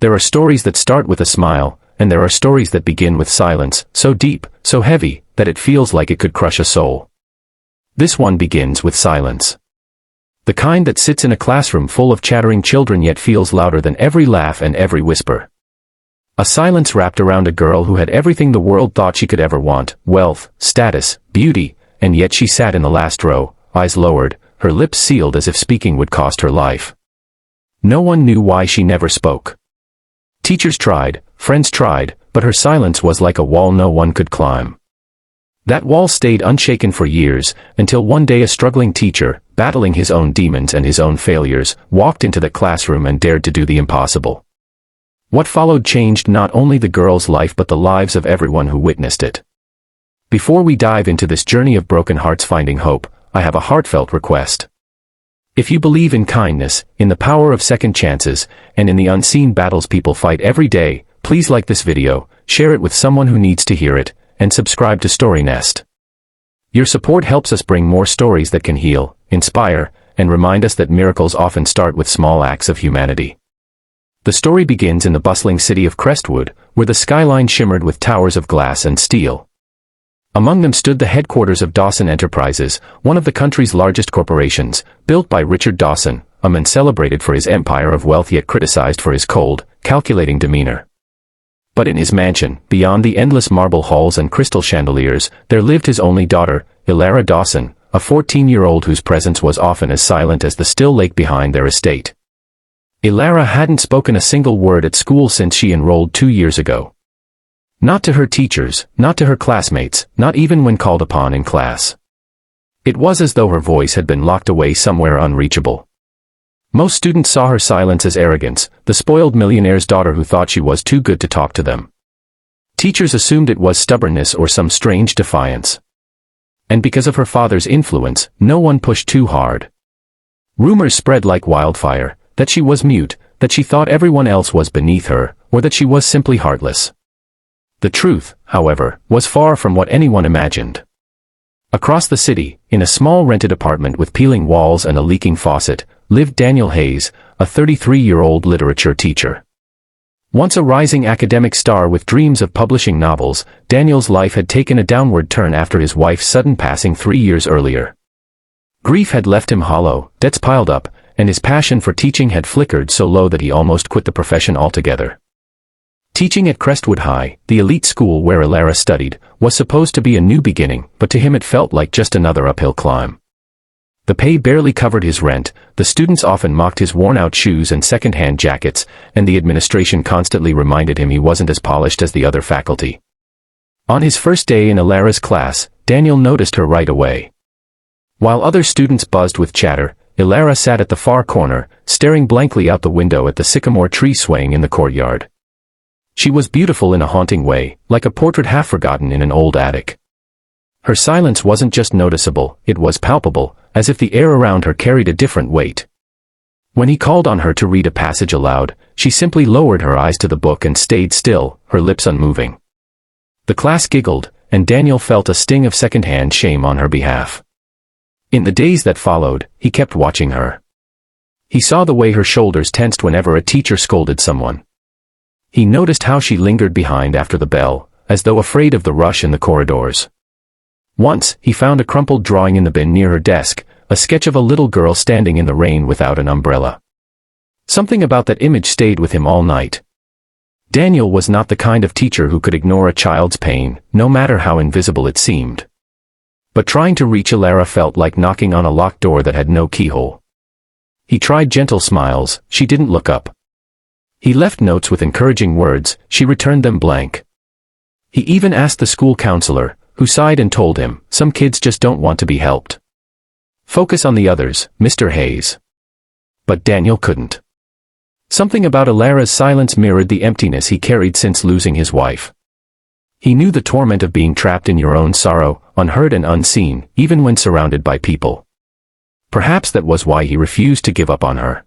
There are stories that start with a smile, and there are stories that begin with silence, so deep, so heavy, that it feels like it could crush a soul. This one begins with silence. The kind that sits in a classroom full of chattering children yet feels louder than every laugh and every whisper. A silence wrapped around a girl who had everything the world thought she could ever want: wealth, status, beauty, and yet she sat in the last row, eyes lowered, her lips sealed as if speaking would cost her life. No one knew why she never spoke. Teachers tried, friends tried, but her silence was like a wall no one could climb. That wall stayed unshaken for years, until one day a struggling teacher, battling his own demons and his own failures, walked into the classroom and dared to do the impossible. What followed changed not only the girl's life but the lives of everyone who witnessed it. Before we dive into this journey of broken hearts finding hope, I have a heartfelt request. If you believe in kindness, in the power of second chances, and in the unseen battles people fight every day, please like this video, share it with someone who needs to hear it, and subscribe to StoryNest. Your support helps us bring more stories that can heal, inspire, and remind us that miracles often start with small acts of humanity. The story begins in the bustling city of Crestwood, where the skyline shimmered with towers of glass and steel. Among them stood the headquarters of Dawson Enterprises, one of the country's largest corporations, built by Richard Dawson, a man celebrated for his empire of wealth yet criticized for his cold, calculating demeanor. But in his mansion, beyond the endless marble halls and crystal chandeliers, there lived his only daughter, Elara Dawson, a 14-year-old whose presence was often as silent as the still lake behind their estate. Elara hadn't spoken a single word at school since she enrolled 2 years ago. Not to her teachers, not to her classmates, not even when called upon in class. It was as though her voice had been locked away somewhere unreachable. Most students saw her silence as arrogance, the spoiled millionaire's daughter who thought she was too good to talk to them. Teachers assumed it was stubbornness or some strange defiance. And because of her father's influence, no one pushed too hard. Rumors spread like wildfire, that she was mute, that she thought everyone else was beneath her, or that she was simply heartless. The truth, however, was far from what anyone imagined. Across the city, in a small rented apartment with peeling walls and a leaking faucet, lived Daniel Hayes, a 33-year-old literature teacher. Once a rising academic star with dreams of publishing novels, Daniel's life had taken a downward turn after his wife's sudden passing 3 years earlier. Grief had left him hollow, debts piled up, and his passion for teaching had flickered so low that he almost quit the profession altogether. Teaching at Crestwood High, the elite school where Elara studied, was supposed to be a new beginning, but to him it felt like just another uphill climb. The pay barely covered his rent, the students often mocked his worn-out shoes and second-hand jackets, and the administration constantly reminded him he wasn't as polished as the other faculty. On his first day in Elara's class, Daniel noticed her right away. While other students buzzed with chatter, Elara sat at the far corner, staring blankly out the window at the sycamore tree swaying in the courtyard. She was beautiful in a haunting way, like a portrait half-forgotten in an old attic. Her silence wasn't just noticeable, it was palpable, as if the air around her carried a different weight. When he called on her to read a passage aloud, she simply lowered her eyes to the book and stayed still, her lips unmoving. The class giggled, and Daniel felt a sting of second-hand shame on her behalf. In the days that followed, he kept watching her. He saw the way her shoulders tensed whenever a teacher scolded someone. He noticed how she lingered behind after the bell, as though afraid of the rush in the corridors. Once, he found a crumpled drawing in the bin near her desk, a sketch of a little girl standing in the rain without an umbrella. Something about that image stayed with him all night. Daniel was not the kind of teacher who could ignore a child's pain, no matter how invisible it seemed. But trying to reach Elara felt like knocking on a locked door that had no keyhole. He tried gentle smiles, she didn't look up. He left notes with encouraging words, she returned them blank. He even asked the school counselor, who sighed and told him, some kids just don't want to be helped. Focus on the others, Mr. Hayes. But Daniel couldn't. Something about Elara's silence mirrored the emptiness he carried since losing his wife. He knew the torment of being trapped in your own sorrow, unheard and unseen, even when surrounded by people. Perhaps that was why he refused to give up on her.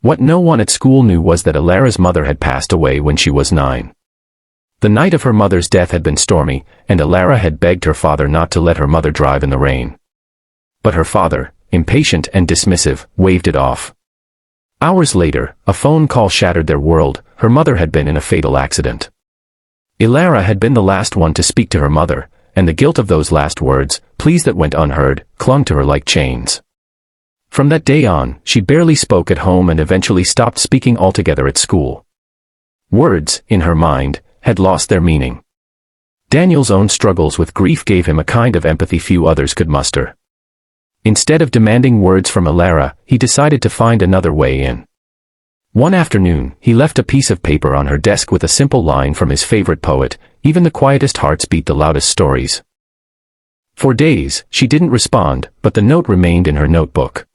What no one at school knew was that Elara's mother had passed away when she was 9. The night of her mother's death had been stormy, and Elara had begged her father not to let her mother drive in the rain. But her father, impatient and dismissive, waved it off. Hours later, a phone call shattered their world. Her mother had been in a fatal accident. Elara had been the last one to speak to her mother, and the guilt of those last words, pleas that went unheard, clung to her like chains. From that day on, she barely spoke at home and eventually stopped speaking altogether at school. Words, in her mind, had lost their meaning. Daniel's own struggles with grief gave him a kind of empathy few others could muster. Instead of demanding words from Elara, he decided to find another way in. One afternoon, he left a piece of paper on her desk with a simple line from his favorite poet, "Even the quietest hearts beat the loudest stories." For days, she didn't respond, but the note remained in her notebook.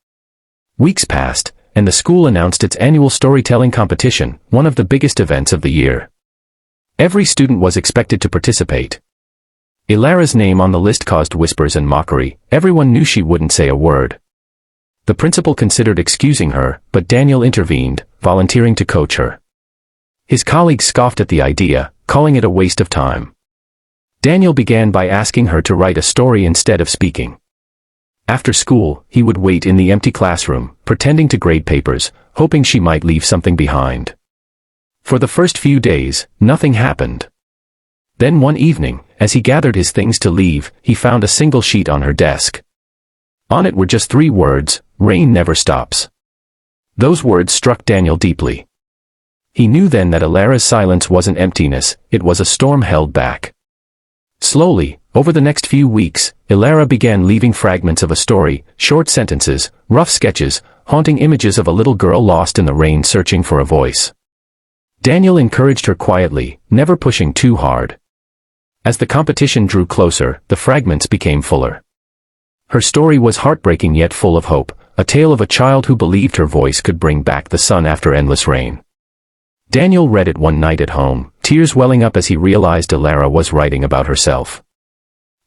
Weeks passed, and the school announced its annual storytelling competition, one of the biggest events of the year. Every student was expected to participate. Elara's name on the list caused whispers and mockery. Everyone knew she wouldn't say a word. The principal considered excusing her, but Daniel intervened, volunteering to coach her. His colleagues scoffed at the idea, calling it a waste of time. Daniel began by asking her to write a story instead of speaking. After school, he would wait in the empty classroom, pretending to grade papers, hoping she might leave something behind. For the first few days, nothing happened. Then one evening, as he gathered his things to leave, he found a single sheet on her desk. On it were just 3 words, "Rain never stops." Those words struck Daniel deeply. He knew then that Elara's silence wasn't emptiness, it was a storm held back. Slowly, over the next few weeks, Elara began leaving fragments of a story, short sentences, rough sketches, haunting images of a little girl lost in the rain searching for a voice. Daniel encouraged her quietly, never pushing too hard. As the competition drew closer, the fragments became fuller. Her story was heartbreaking yet full of hope, a tale of a child who believed her voice could bring back the sun after endless rain. Daniel read it one night at home, tears welling up as he realized Elara was writing about herself.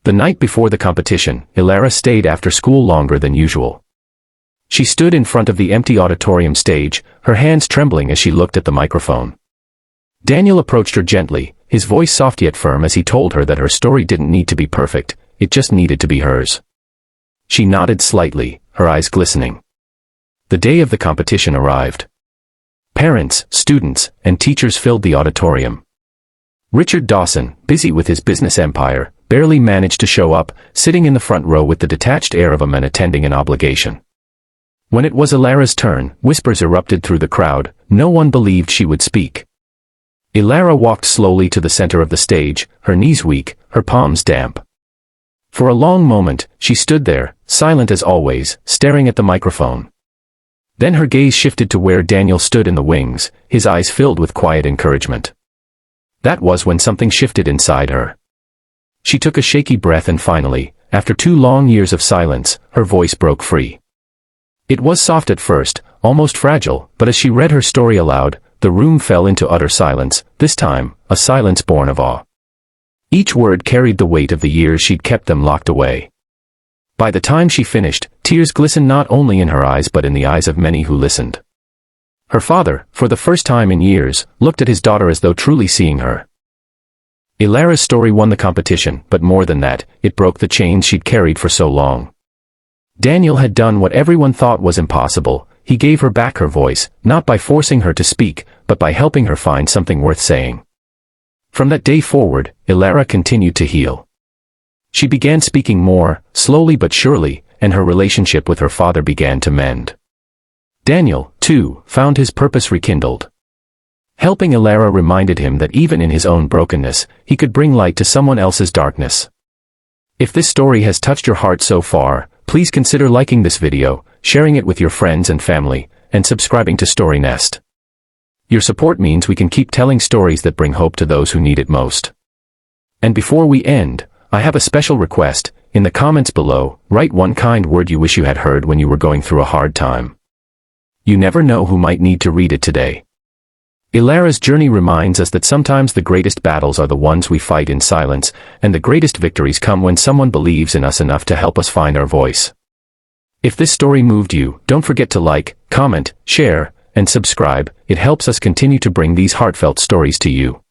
The night before the competition, Elara stayed after school longer than usual. She stood in front of the empty auditorium stage, her hands trembling as she looked at the microphone. Daniel approached her gently, his voice soft yet firm as he told her that her story didn't need to be perfect, it just needed to be hers. She nodded slightly, her eyes glistening. The day of the competition arrived. Parents, students, and teachers filled the auditorium. Richard Dawson, busy with his business empire, barely managed to show up, sitting in the front row with the detached air of a man attending an obligation. When it was Elara's turn, whispers erupted through the crowd. No one believed she would speak. Elara walked slowly to the center of the stage, her knees weak, her palms damp. For a long moment, she stood there, silent as always, staring at the microphone. Then her gaze shifted to where Daniel stood in the wings, his eyes filled with quiet encouragement. That was when something shifted inside her. She took a shaky breath and finally, after 2 long years of silence, her voice broke free. It was soft at first, almost fragile, but as she read her story aloud, the room fell into utter silence, this time, a silence born of awe. Each word carried the weight of the years she'd kept them locked away. By the time she finished, tears glistened not only in her eyes but in the eyes of many who listened. Her father, for the first time in years, looked at his daughter as though truly seeing her. Elara's story won the competition, but more than that, it broke the chains she'd carried for so long. Daniel had done what everyone thought was impossible. He gave her back her voice, not by forcing her to speak, but by helping her find something worth saying. From that day forward, Elara continued to heal. She began speaking more, slowly but surely, and her relationship with her father began to mend. Daniel, too, found his purpose rekindled. Helping Elara reminded him that even in his own brokenness, he could bring light to someone else's darkness. If this story has touched your heart so far, please consider liking this video, sharing it with your friends and family, and subscribing to StoryNest. Your support means we can keep telling stories that bring hope to those who need it most. And before we end, I have a special request. In the comments below, write one kind word you wish you had heard when you were going through a hard time. You never know who might need to read it today. Elara's journey reminds us that sometimes the greatest battles are the ones we fight in silence, and the greatest victories come when someone believes in us enough to help us find our voice. If this story moved you, don't forget to like, comment, share, and subscribe. It helps us continue to bring these heartfelt stories to you.